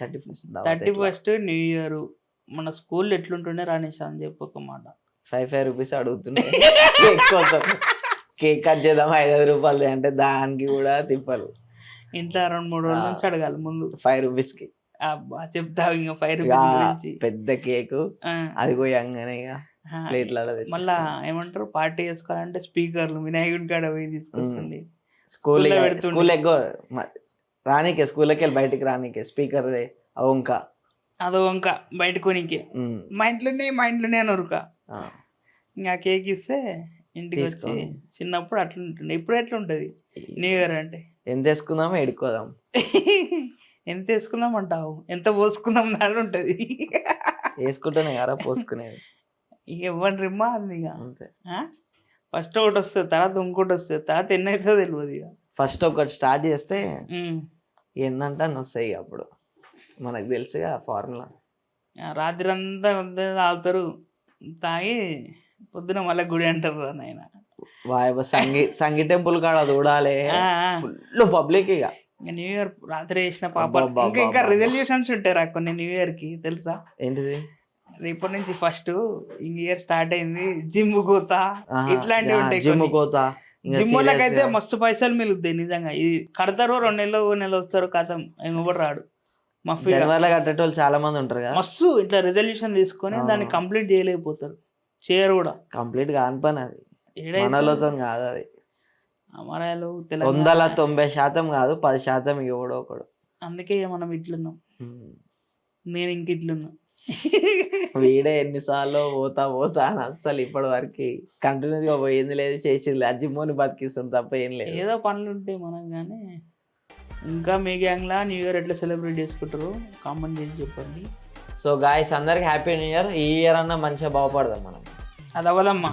31 new year మన స్కూల్లో ఎట్లుంటుండే రాణేష్ అని చెప్పి ఒక మాట. 5 రూపీస్ అడుగుతున్నాయి కోసం. కేక్ కట్ చేద్దాం 5 రూపాయలు అంటే దానికి కూడా తిప్పలు. ఇంట్లో 2-3 రోజుల నుంచి అడగాలి ముందు 5 రూపీస్కి. అబ్బా చెప్తావు ఇంకా 5 రూపీస్ గురించి. పెద్ద కేకు అది పోయంగానే ప్లేట్లలో మళ్ళా ఏమంటారు పార్టీ చేసుకోవాలంటే స్పీకర్లు వినాయకుడి కాడ పోయి తీసుకొస్తుంది. స్కూల్ ఎక్కువ రానికే స్కూల్కి వెళ్ళి బయటికి రానికే స్పీకర్ ఇంకా అదో ఇంకా బయట కొనికే మా ఇంట్లోనే అనురుక. ఇంకా కేక్ ఇస్తే ఇంటికి వచ్చి చిన్నప్పుడు అట్లుంటుండే. ఇప్పుడు ఎట్లుంటది న్యూ ఇయర్ అంటే ఎంత వేసుకుందామో ఎడుకోదాం. ఎంత వేసుకుందాం అంటావు, ఎంత పోసుకుందాం దాని ఉంటది. వేసుకుంటేనే కదా పోసుకునేది. ఇక ఇవ్వండి రిమ్మా అంది. ఇక ఫస్ట్ ఒకటి వస్తుంది, తర్వాత ఇంకోటి వస్తుంది, తర్వాత ఎన్ని అవుతుందో తెలియదు. ఇక ఫస్ట్ ఒకటి స్టార్ట్ చేస్తే ఎన్నంటే అని వస్తాయి. ఇక అప్పుడు మనకు తెలుసుగా ఫార్ములా. రాత్రి అంతా తాగుతారు, తాగి పొద్దున మళ్ళీ గుడి అంటారు నాయన. సంగీ టెంపుల్ కాడ చూడాలి ఫుల్ పబ్లిక్. ఇక న్యూ ఇయర్ రాత్రి చేసిన పాప ఇంకా రిజల్యూషన్స్ ఉంటాయి రా కొన్ని న్యూ ఇయర్ కి తెలుసా? ఏంటిది? ఇప్పటి నుంచి ఫస్ట్ ఇయర్ స్టార్ట్ అయింది జిమ్ కోతా ఇట్లాంటివి ఉంటాయి. జిమ్ కోతా జిమ్ వాళ్ళకైతే మస్తు పైసలు మిగులుతాయి నిజంగా. ఇది కడతారు 2 నెలలు వస్తారు కథం ఎవరు రాడు. కట్టేటోళ్ళు చాలా మంది ఉంటారు కదా, మస్తు ఇట్లా రిజల్యూషన్ తీసుకొని దాన్ని కంప్లీట్ చేయలేకపోతారు. చేయరు కూడా కంప్లీట్ కాని పని అది. మనలతో కాదు అది. అమరాయలు 190% కాదు 10% ఎవడో ఒకడు. అందుకే మనం ఇట్లున్నాం, నేను ఇంక ఇట్లున్నా. వీడే ఎన్నిసార్లు పోతా అని అస్సలు ఇప్పటి వరకు కంటిన్యూగా పోయింది లేదు, చేసింది అజ్జిమోని బతికిస్తుంది తప్ప ఏం లేదు. ఏదో పనులు ఉంటాయి మనకు. కానీ ఇంకా మీ గ్యాంగ్లా న్యూ ఇయర్ ఎట్లా సెలబ్రేట్ చేసుకుంటారు కామెంట్ చేసి చెప్పండి. సో గాయ్స్ అందరికి హ్యాపీ న్యూ ఇయర్. ఈ ఇయర్ అన్నా మంచిగా బాగుపడదాం మనం. అది అవ్వదమ్మా.